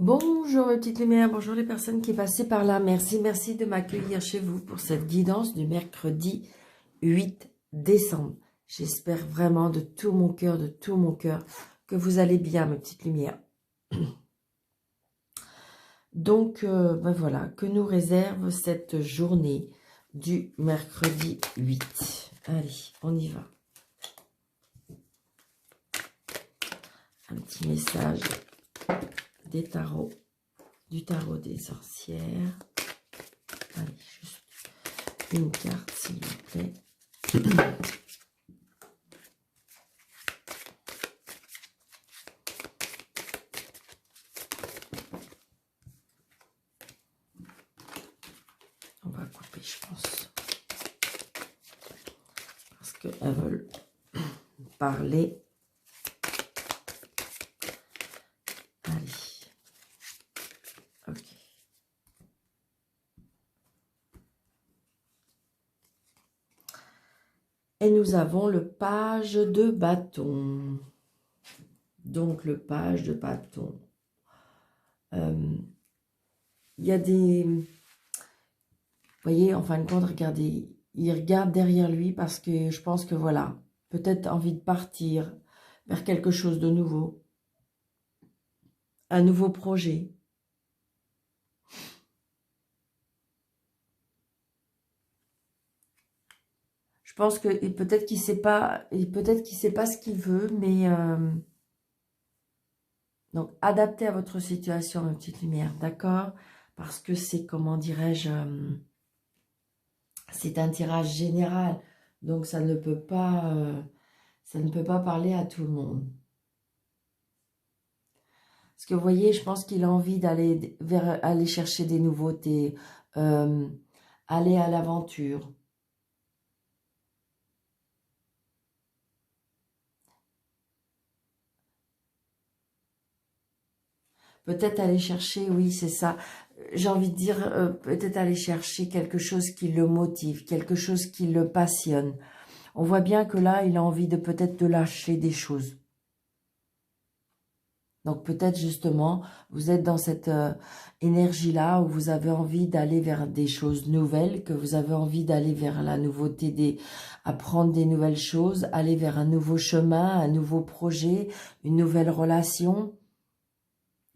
Bonjour mes petites lumières, bonjour les personnes qui passaient par là. Merci de m'accueillir chez vous pour cette guidance du mercredi 8 décembre. J'espère vraiment de tout mon cœur, que vous allez bien mes petites lumières. Donc, ben voilà, que nous réserve cette journée du mercredi 8. Allez, on y va. Un petit message des tarots, du tarot des sorcières. Allez, juste une carte, s'il vous plaît. On va couper, je pense. Parce qu'elles veulent parler. Allez. Ok. Et nous avons le page de bâton. Donc, le page de bâton. Il y a des... Vous voyez, en fin de compte, regardez. Il regarde derrière lui parce que je pense que voilà, peut-être envie de partir vers quelque chose de nouveau. Un nouveau projet. Je pense que peut-être qu'il sait pas, ce qu'il veut, mais donc adaptez à votre situation, ma petite lumière, d'accord? Parce que c'est, comment dirais-je, c'est un tirage général, donc ça ne peut pas parler à tout le monde. Parce que vous voyez, je pense qu'il a envie d'aller aller chercher des nouveautés, aller à l'aventure. Peut-être aller chercher, oui, c'est ça. J'ai envie de dire, peut-être aller chercher quelque chose qui le motive, quelque chose qui le passionne. On voit bien que là, il a envie de peut-être de lâcher des choses. Donc peut-être justement, vous êtes dans cette énergie-là où vous avez envie d'aller vers des choses nouvelles, que vous avez envie d'aller vers la nouveauté, apprendre des nouvelles choses, aller vers un nouveau chemin, un nouveau projet, une nouvelle relation,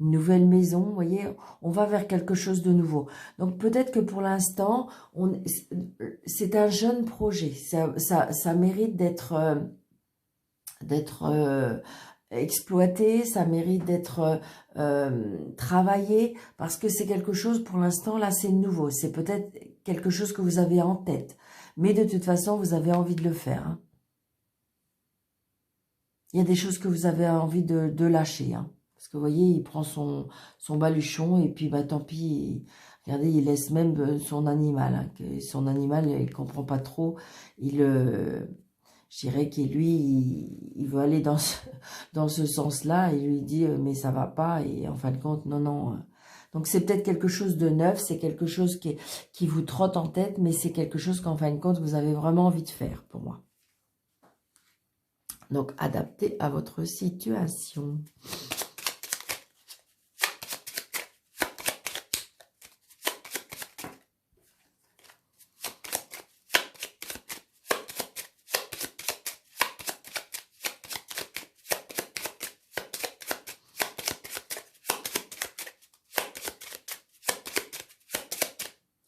une nouvelle maison, vous voyez, on va vers quelque chose de nouveau. Donc peut-être que pour l'instant, c'est un jeune projet, ça mérite d'être exploité, ça mérite d'être travaillé, parce que c'est quelque chose, pour l'instant, là, c'est nouveau. C'est peut-être quelque chose que vous avez en tête. Mais de toute façon, vous avez envie de le faire. Hein. Il y a des choses que vous avez envie de lâcher. Hein. Parce que vous voyez, il prend son baluchon et puis bah, tant pis, regardez, il laisse même son animal. Hein, que son animal, il ne comprend pas trop. Je dirais que lui, il veut aller dans ce sens-là. Il lui dit, mais ça va pas. Et en fin de compte, non, non. Donc, c'est peut-être quelque chose de neuf. C'est quelque chose qui vous trotte en tête. Mais c'est quelque chose qu'en fin de compte, vous avez vraiment envie de faire, pour moi. Donc, adapté à votre situation.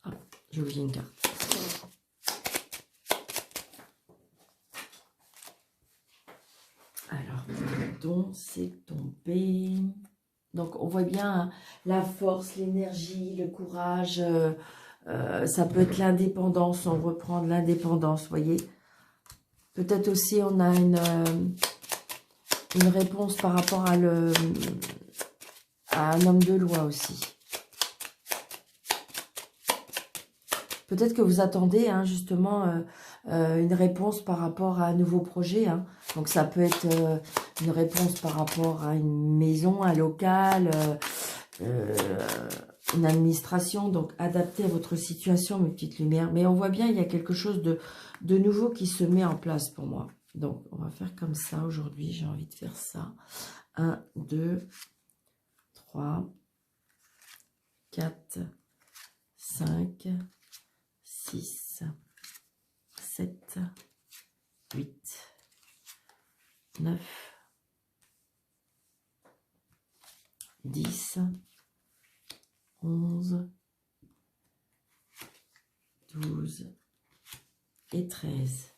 Ah, j'ai oublié une carte. Alors, donc, c'est tombé. Donc, on voit bien hein, la force, l'énergie, le courage. Ça peut être l'indépendance, on reprend de l'indépendance, vous voyez. Peut-être aussi on a une réponse par rapport à un homme de loi aussi. Peut-être que vous attendez hein, justement une réponse par rapport à un nouveau projet. Hein. Donc ça peut être une réponse par rapport à une maison, un local, une administration. Donc adaptez à votre situation, mes petites lumières. Mais on voit bien, il y a quelque chose de nouveau qui se met en place pour moi. Donc on va faire comme ça aujourd'hui. J'ai envie de faire ça. 1, 2, 3, 4, 5, 6, 7, 8, 9, 10, 11, 12 et 13.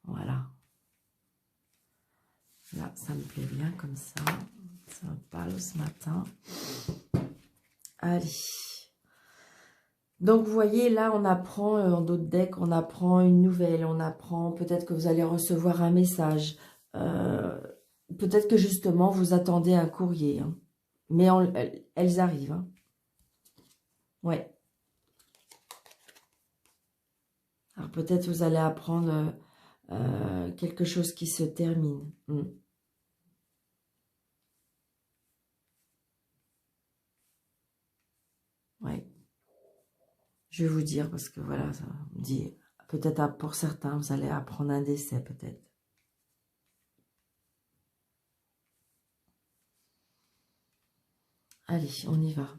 Voilà. Là, ça me plaît bien comme ça. C'est un pâle ce matin. Allez. Donc, vous voyez, là, on apprend, en d'autres decks, on apprend une nouvelle. On apprend, peut-être que vous allez recevoir un message. Peut-être que, justement, vous attendez un courrier. Hein. Mais elles arrivent. Hein. Ouais. Alors, peut-être vous allez apprendre quelque chose qui se termine. Ouais. Je vais vous dire, parce que voilà, ça me dit, peut-être pour certains, vous allez apprendre un décès, peut-être. Allez, on y va.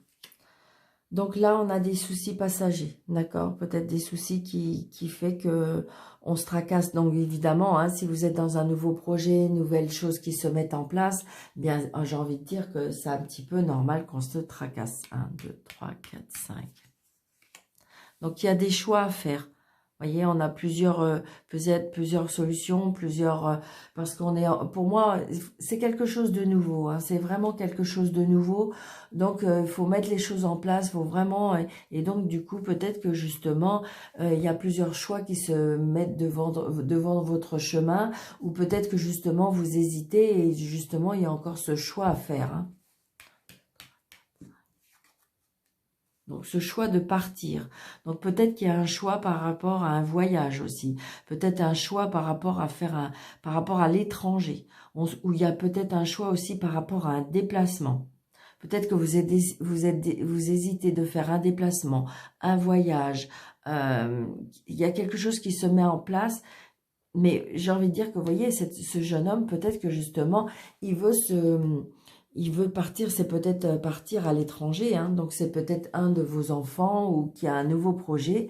Donc là, on a des soucis passagers, d'accord? Peut-être des soucis qui fait que on se tracasse. Donc évidemment, hein, si vous êtes dans un nouveau projet, nouvelles choses qui se mettent en place, bien, j'ai envie de dire que c'est un petit peu normal qu'on se tracasse. 1, 2, 3, 4, 5. Donc il y a des choix à faire. Vous voyez, on a peut-être plusieurs solutions, parce qu'on est, pour moi, c'est quelque chose de nouveau. Hein, c'est vraiment quelque chose de nouveau. Donc, il faut mettre les choses en place, faut vraiment, et donc du coup, peut-être que justement, il y a plusieurs choix qui se mettent devant votre chemin, ou peut-être que justement vous hésitez et justement il y a encore ce choix à faire. Hein. Donc, ce choix de partir. Donc, peut-être qu'il y a un choix par rapport à un voyage aussi. Peut-être un choix par rapport à par rapport à l'étranger. Ou il y a peut-être un choix aussi par rapport à un déplacement. Peut-être que vous hésitez de faire un déplacement, un voyage. Il y a quelque chose qui se met en place. Mais j'ai envie de dire que, vous voyez, ce jeune homme, peut-être que justement, il veut partir, c'est peut-être partir à l'étranger, hein, donc c'est peut-être un de vos enfants ou qui a un nouveau projet,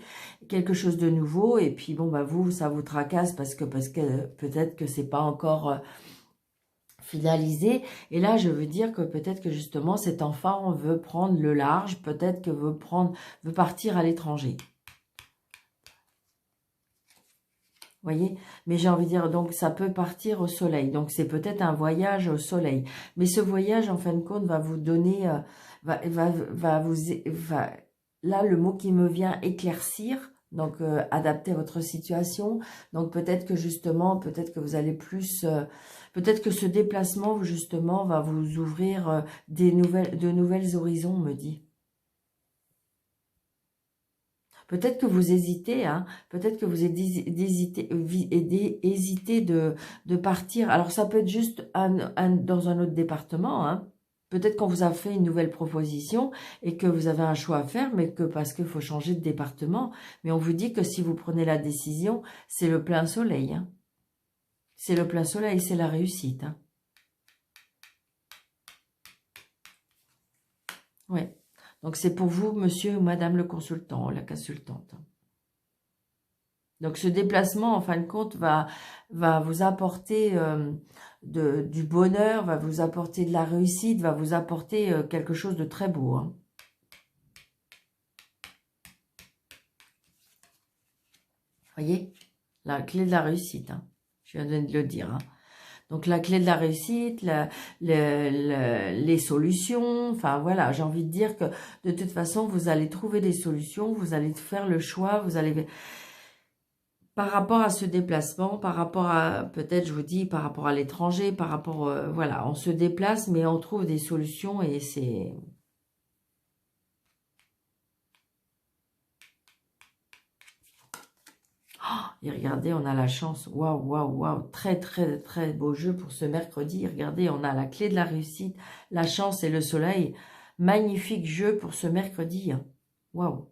quelque chose de nouveau, et puis bon, bah vous, ça vous tracasse parce que peut-être que c'est pas encore finalisé, et là je veux dire que peut-être que justement cet enfant veut prendre le large, peut-être que veut partir à l'étranger. Voyez, mais j'ai envie de dire, donc ça peut partir au soleil, donc c'est peut-être un voyage au soleil, mais ce voyage en fin de compte va vous donner, là le mot qui me vient, éclaircir, donc adapter votre situation, donc peut-être que justement, peut-être que vous allez plus, peut-être que ce déplacement justement va vous ouvrir de nouvelles horizons, me dit. Peut-être que vous hésitez, hein, peut-être que vous hésitez de partir. Alors, ça peut être juste dans un autre département. Hein. Peut-être qu'on vous a fait une nouvelle proposition et que vous avez un choix à faire, mais que parce qu'il faut changer de département. Mais on vous dit que si vous prenez la décision, c'est le plein soleil. Hein. C'est le plein soleil, c'est la réussite. Hein. Ouais. Donc, c'est pour vous, monsieur ou madame le consultant, la consultante. Donc, ce déplacement, en fin de compte, va vous apporter du bonheur, va vous apporter de la réussite, va vous apporter quelque chose de très beau. Hein. Voyez, la clé de la réussite. Hein. Je viens de le dire. Hein. Donc, la clé de la réussite, les solutions, enfin voilà, j'ai envie de dire que de toute façon, vous allez trouver des solutions, vous allez faire le choix, vous allez... Par rapport à ce déplacement, par rapport à, peut-être je vous dis, par rapport à l'étranger, par rapport, voilà, on se déplace, mais on trouve des solutions et c'est... Oh, et regardez, on a la chance, waouh, waouh, waouh, très, très, très beau jeu pour ce mercredi. Regardez, on a la clé de la réussite, la chance et le soleil. Magnifique jeu pour ce mercredi. Waouh.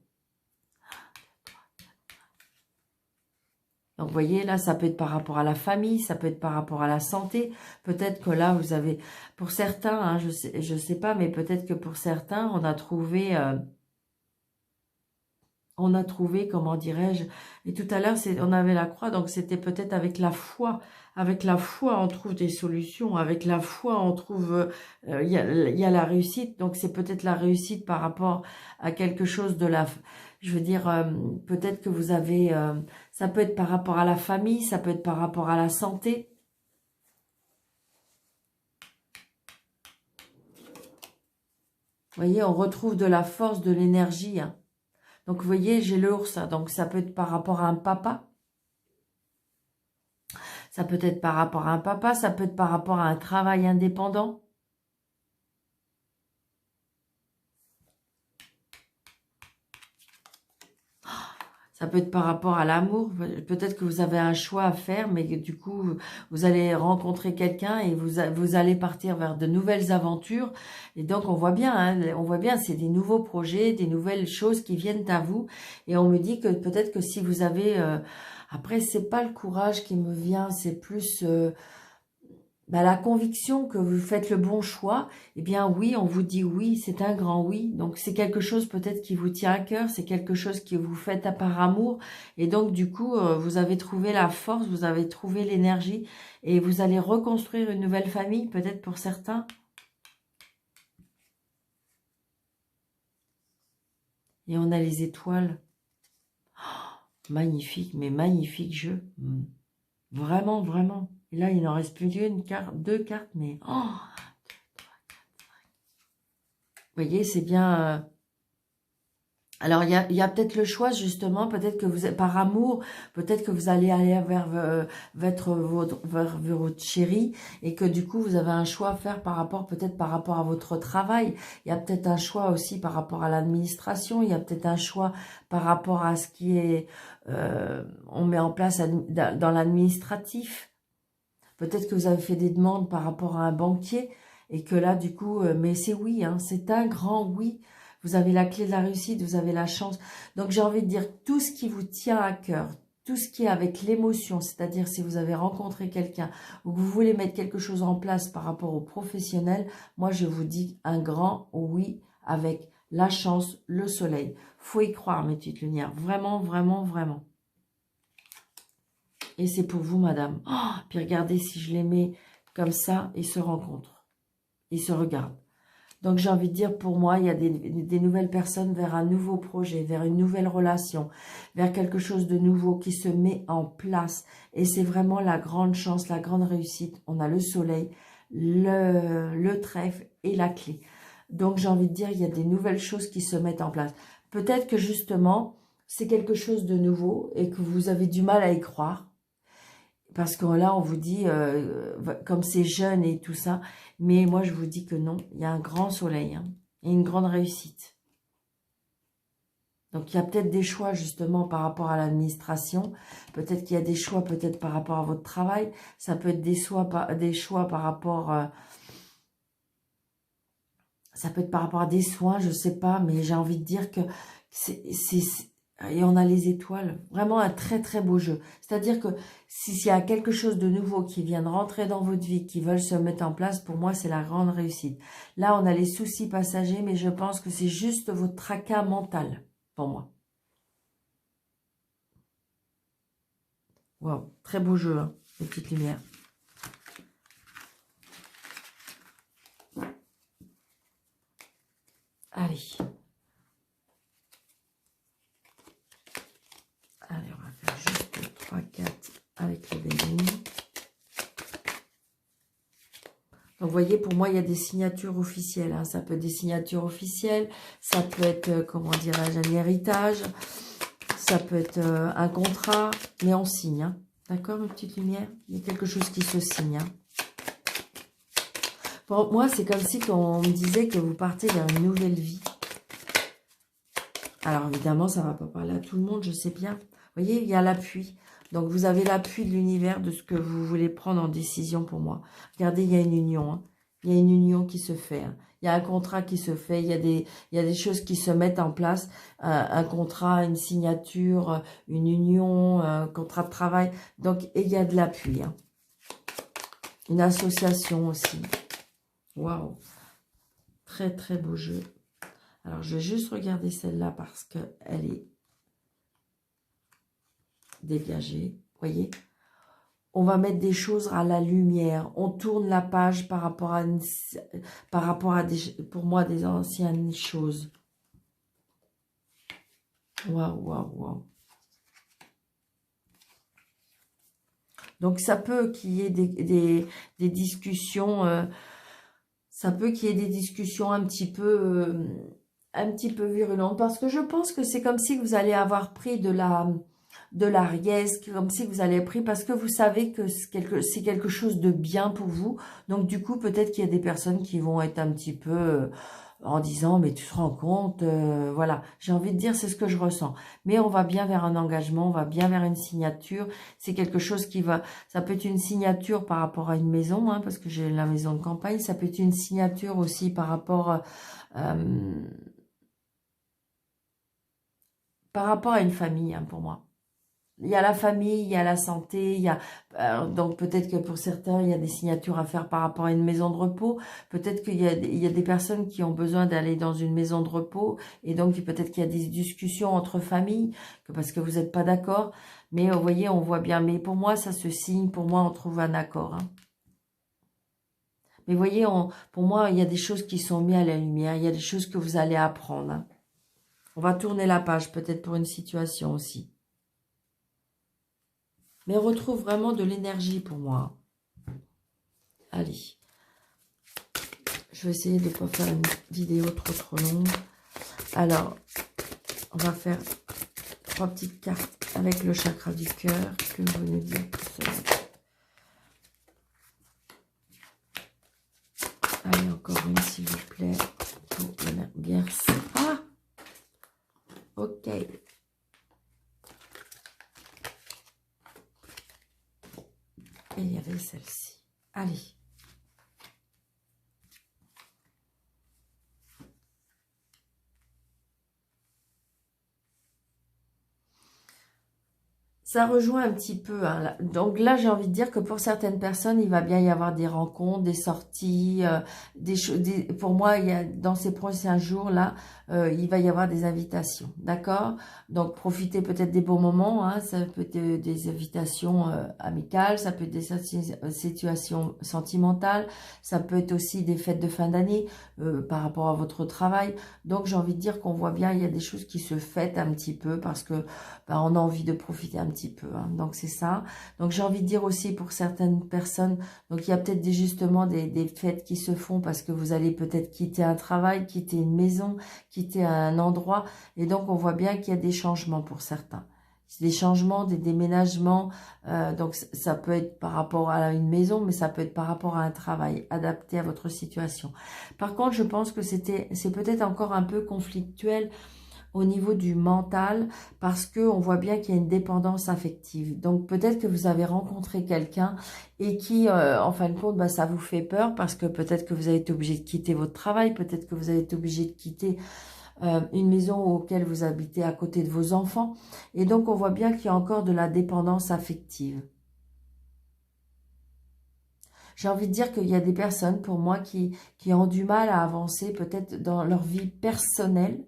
Donc, vous voyez, là, ça peut être par rapport à la famille, ça peut être par rapport à la santé. Peut-être que là, vous avez, pour certains, hein, je sais pas, mais peut-être que pour certains, on a trouvé, comment dirais-je, et tout à l'heure, on avait la croix, donc c'était peut-être avec la foi. Avec la foi, on trouve des solutions. Avec la foi, on trouve, il y a la réussite. Donc, c'est peut-être la réussite par rapport à quelque chose je veux dire, peut-être que vous avez, ça peut être par rapport à la famille, ça peut être par rapport à la santé. Vous voyez, on retrouve de la force, de l'énergie, hein. Donc, vous voyez, j'ai l'ours, hein, donc ça peut être par rapport à un papa. Ça peut être par rapport à un papa, ça peut être par rapport à un travail indépendant. Ça peut être par rapport à l'amour. Peut-être que vous avez un choix à faire, mais que, du coup, vous allez rencontrer quelqu'un et vous allez partir vers de nouvelles aventures. Et donc, on voit bien, hein, c'est des nouveaux projets, des nouvelles choses qui viennent à vous. Et on me dit que peut-être que si vous avez... après, c'est pas le courage qui me vient, c'est plus... la conviction que vous faites le bon choix, eh bien oui, on vous dit oui, c'est un grand oui. Donc c'est quelque chose peut-être qui vous tient à cœur, c'est quelque chose que vous faites par amour. Et donc du coup, vous avez trouvé la force, vous avez trouvé l'énergie et vous allez reconstruire une nouvelle famille, peut-être pour certains. Et on a les étoiles. Oh, magnifique, mais magnifique jeu. Vraiment, vraiment. Et là, il n'en reste plus qu'une carte, deux cartes, mais... Oh, vous voyez, c'est bien... Alors, il y a peut-être le choix, justement, peut-être que vous êtes par amour, peut-être que vous allez aller vers votre chéri et que du coup, vous avez un choix à faire peut-être par rapport à votre travail. Il y a peut-être un choix aussi par rapport à l'administration. Il y a peut-être un choix par rapport à ce qui est, on met en place dans l'administratif. Peut-être que vous avez fait des demandes par rapport à un banquier et que là, du coup, mais c'est oui, hein, c'est un grand oui. Vous avez la clé de la réussite, vous avez la chance. Donc, j'ai envie de dire tout ce qui vous tient à cœur, tout ce qui est avec l'émotion, c'est-à-dire si vous avez rencontré quelqu'un ou que vous voulez mettre quelque chose en place par rapport au professionnel, moi, je vous dis un grand oui avec la chance, le soleil. Faut y croire, mes petites lumières. Vraiment, vraiment, vraiment. Et c'est pour vous, madame. Oh, puis regardez, si je les mets comme ça, ils se rencontrent. Ils se regardent. Donc, j'ai envie de dire, pour moi, il y a des nouvelles personnes vers un nouveau projet, vers une nouvelle relation, vers quelque chose de nouveau qui se met en place. Et c'est vraiment la grande chance, la grande réussite. On a le soleil, le trèfle et la clé. Donc, j'ai envie de dire, il y a des nouvelles choses qui se mettent en place. Peut-être que, justement, c'est quelque chose de nouveau et que vous avez du mal à y croire. Parce que là, on vous dit, comme c'est jeune et tout ça, mais moi, je vous dis que non, il y a un grand soleil, hein, et une grande réussite. Donc, il y a peut-être des choix, justement, par rapport à l'administration. Peut-être qu'il y a des choix, peut-être par rapport à votre travail. Ça peut être des choix par rapport... ça peut être par rapport à des soins, je sais pas, mais j'ai envie de dire que et on a les étoiles. Vraiment un très très beau jeu. C'est-à-dire que s'il y a quelque chose de nouveau qui vient de rentrer dans votre vie, qui veulent se mettre en place, pour moi c'est la grande réussite. Là on a les soucis passagers, mais je pense que c'est juste votre tracas mental, pour moi. Wow, très beau jeu, hein, les petites lumières. Allez. Allez, on va faire juste 3, 4 avec le béni. Donc, vous voyez, pour moi, il y a des signatures officielles. Hein. Ça peut être des signatures officielles. Ça peut être, comment dirais-je, un héritage. Ça peut être un contrat. Mais on signe. Hein. D'accord, mes petites lumières? Il y a quelque chose qui se signe. Hein. Pour moi, c'est comme si on me disait que vous partez vers une nouvelle vie. Alors, évidemment, ça ne va pas parler à tout le monde, je sais bien. Vous voyez, il y a l'appui. Donc, vous avez l'appui de l'univers de ce que vous voulez prendre en décision pour moi. Regardez, il y a une union. Hein. Il y a une union qui se fait. Hein. Il y a un contrat qui se fait. Il y a des choses qui se mettent en place. Un contrat, une signature, une union, un contrat de travail. Donc, et il y a de l'appui. Hein. Une association aussi. Waouh. Très, très beau jeu. Alors, je vais juste regarder celle-là parce qu'elle est dégagée. Vous voyez ? On va mettre des choses à la lumière. On tourne la page par rapport à, pour moi, des anciennes choses. Waouh, waouh, waouh. Donc, ça peut qu'il y ait des discussions, ça peut qu'il y ait des discussions un petit peu virulentes. Parce que je pense que c'est comme si vous allez avoir pris de la riesse, comme si vous allez pris, parce que vous savez que c'est quelque chose de bien pour vous. Donc, du coup, peut-être qu'il y a des personnes qui vont être un petit peu en disant, mais tu te rends compte, voilà. J'ai envie de dire, c'est ce que je ressens. Mais on va bien vers un engagement, on va bien vers une signature. C'est quelque chose qui va, ça peut être une signature par rapport à une maison, hein, parce que j'ai la maison de campagne. Ça peut être une signature aussi par rapport à une famille, hein, pour moi. Il y a la famille, il y a la santé, il y a donc peut-être que pour certains, il y a des signatures à faire par rapport à une maison de repos. Peut-être il y a des personnes qui ont besoin d'aller dans une maison de repos et donc peut-être qu'il y a des discussions entre familles parce que vous n'êtes pas d'accord. Mais vous voyez, on voit bien. Mais pour moi, ça se signe. Pour moi, on trouve un accord. Hein. Mais vous voyez, pour moi, il y a des choses qui sont mises à la lumière. Il y a des choses que vous allez apprendre. Hein. On va tourner la page peut-être pour une situation aussi. Mais on retrouve vraiment de l'énergie pour moi. Allez. Je vais essayer de ne pas faire une vidéo trop longue. Alors, on va faire 3 petites cartes avec le chakra du cœur. Que vous nous dire tout cela. Allez, encore une, s'il vous plaît. Pour bien. Ah! Ok. Et il y avait celle-ci. Allez. Ça rejoint un petit peu. Hein, là. Donc là, j'ai envie de dire que pour certaines personnes, il va bien y avoir des rencontres, des sorties, pour moi, dans ces prochains jours-là, il va y avoir des invitations. D'accord? Donc, profitez peut-être des beaux moments. Hein, ça peut être des invitations amicales, ça peut être des situations sentimentales, ça peut être aussi des fêtes de fin d'année par rapport à votre travail. Donc, j'ai envie de dire qu'on voit bien, il y a des choses qui se fêtent un petit peu parce que on a envie de profiter un petit peu. Hein. Donc, c'est ça. Donc, j'ai envie de dire aussi pour certaines personnes, donc il y a peut-être justement des fêtes qui se font parce que vous allez peut-être quitter un travail, quitter une maison, quitter un endroit. Et donc, on voit bien qu'il y a des changements pour certains. Des changements, des déménagements. Donc, ça peut être par rapport à une maison, mais ça peut être par rapport à un travail adapté à votre situation. Par contre, je pense que c'est peut-être encore un peu conflictuel au niveau du mental, parce que on voit bien qu'il y a une dépendance affective. Donc peut-être que vous avez rencontré quelqu'un et qui, en fin de compte, ça vous fait peur parce que peut-être que vous avez été obligé de quitter votre travail, peut-être que vous avez été obligé de quitter une maison auquel vous habitez à côté de vos enfants. Et donc on voit bien qu'il y a encore de la dépendance affective. J'ai envie de dire qu'il y a des personnes, pour moi, qui ont du mal à avancer peut-être dans leur vie personnelle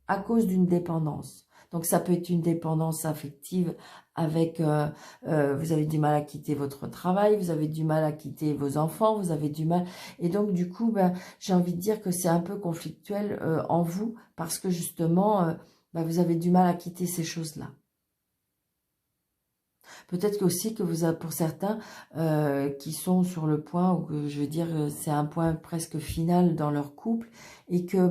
à cause d'une dépendance. Donc, ça peut être une dépendance affective avec, vous avez du mal à quitter votre travail, vous avez du mal à quitter vos enfants, vous avez du mal. Et donc, du coup, j'ai envie de dire que c'est un peu conflictuel en vous parce que justement, vous avez du mal à quitter ces choses-là. Peut-être aussi que vous avez, pour certains qui sont sur le point, ou que je veux dire, c'est un point presque final dans leur couple, et que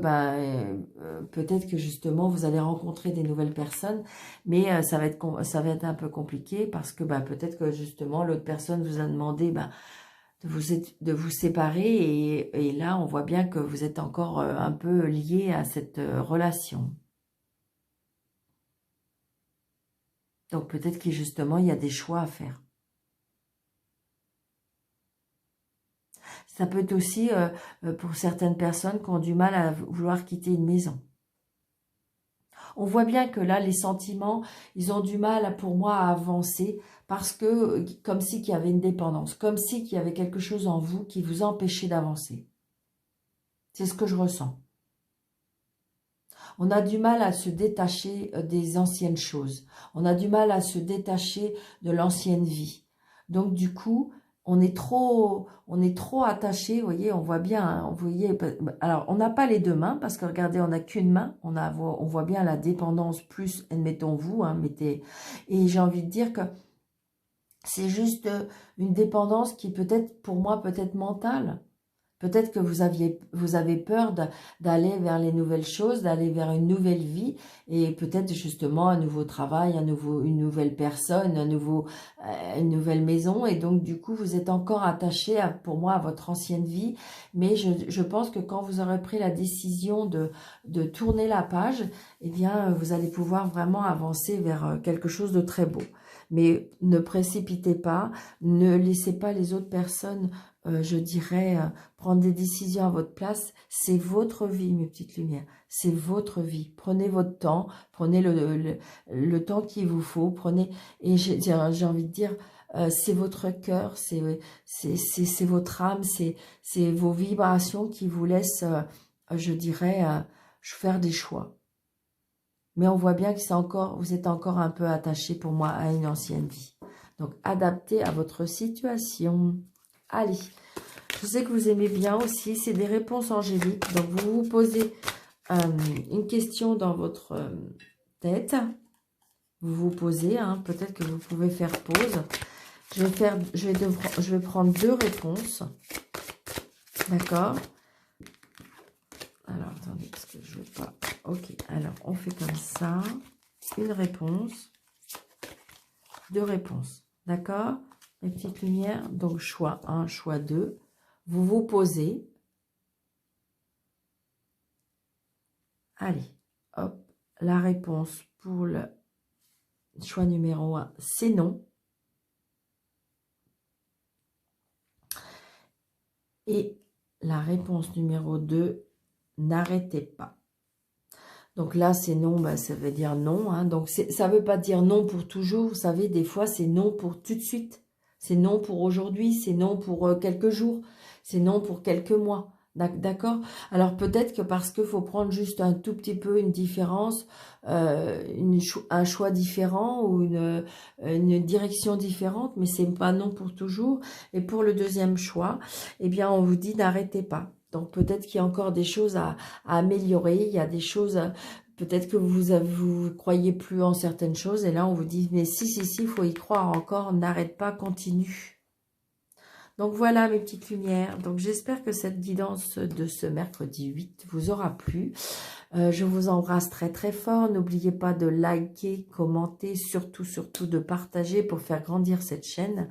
peut-être que justement vous allez rencontrer des nouvelles personnes, mais ça va être un peu compliqué parce que peut-être que justement l'autre personne vous a demandé de vous séparer, et là on voit bien que vous êtes encore un peu lié à cette relation. Donc peut-être que justement, il y a des choix à faire. Ça peut être aussi pour certaines personnes qui ont du mal à vouloir quitter une maison. On voit bien que là, les sentiments, ils ont du mal, pour moi, à avancer parce que, comme si qu'il y avait une dépendance, comme si qu'il y avait quelque chose en vous qui vous empêchait d'avancer. C'est ce que je ressens. On a du mal à se détacher des anciennes choses. On a du mal à se détacher de l'ancienne vie. Donc, du coup, on est trop attaché, vous voyez, on voit bien, hein, vous voyez, alors on n'a pas les deux mains, parce que regardez, on n'a qu'une main, on voit bien la dépendance plus, admettons vous, hein, et j'ai envie de dire que c'est juste une dépendance qui peut-être, pour moi, peut-être mentale. Peut-être que vous avez peur d'aller vers les nouvelles choses, d'aller vers une nouvelle vie et peut-être justement un nouveau travail, une nouvelle personne, une nouvelle maison. Et donc du coup, vous êtes encore attaché, pour moi, à votre ancienne vie. Mais je pense que quand vous aurez pris la décision de tourner la page, eh bien, vous allez pouvoir vraiment avancer vers quelque chose de très beau. Mais ne précipitez pas, ne laissez pas les autres personnes, je dirais, prendre des décisions à votre place. C'est votre vie, mes petites lumières. C'est votre vie. Prenez votre temps, prenez le temps qu'il vous faut. Et j'ai envie de dire, c'est votre cœur, c'est votre âme, c'est vos vibrations qui vous laissent, je dirais, faire des choix. Mais on voit bien que vous êtes encore un peu attaché pour moi à une ancienne vie. Donc, adaptez à votre situation. Allez, je sais que vous aimez bien aussi, c'est des réponses angéliques. Donc, vous vous posez une question dans votre tête. Vous vous posez, hein, peut-être que vous pouvez faire pause. Je vais prendre 2 réponses. D'accord? Alors, attendez, parce que je ne veux pas... Ok, alors, on fait comme ça. Une réponse. 2 réponses. D'accord? Les petites lumières. Donc, choix 1, choix 2. Vous vous posez. Allez, hop. La réponse pour le choix numéro 1, c'est non. Et la réponse numéro 2, n'arrêtez pas. Donc là, c'est non, bah, ça veut dire non. Hein. Donc ça ne veut pas dire non pour toujours. Vous savez, des fois, c'est non pour tout de suite. C'est non pour aujourd'hui, c'est non pour quelques jours, c'est non pour quelques mois. D'accord? Alors peut-être que parce qu'il faut prendre juste un tout petit peu une différence, un choix différent ou une direction différente, mais c'est pas non pour toujours. Et pour le deuxième choix, eh bien on vous dit n'arrêtez pas. Donc peut-être qu'il y a encore des choses à améliorer, il y a des choses, peut-être que vous croyez plus en certaines choses, et là on vous dit, mais si, il faut y croire encore, n'arrête pas, continue. Donc voilà mes petites lumières, donc j'espère que cette guidance de ce mercredi 8 vous aura plu. Je vous embrasse très très fort, n'oubliez pas de liker, commenter, surtout de partager pour faire grandir cette chaîne.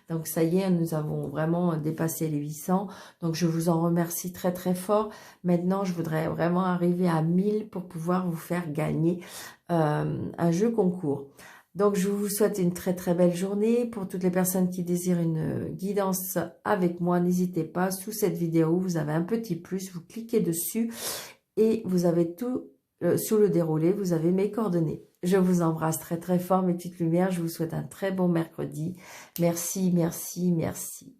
Donc ça y est, nous avons vraiment dépassé les 800, donc je vous en remercie très très fort. Maintenant, je voudrais vraiment arriver à 1000 pour pouvoir vous faire gagner un jeu concours. Donc, je vous souhaite une très très belle journée. Pour toutes les personnes qui désirent une guidance avec moi, n'hésitez pas. Sous cette vidéo, vous avez un petit plus. Vous cliquez dessus et vous avez tout sous le déroulé. Vous avez mes coordonnées. Je vous embrasse très très fort, mes petites lumières. Je vous souhaite un très bon mercredi. Merci, merci, merci.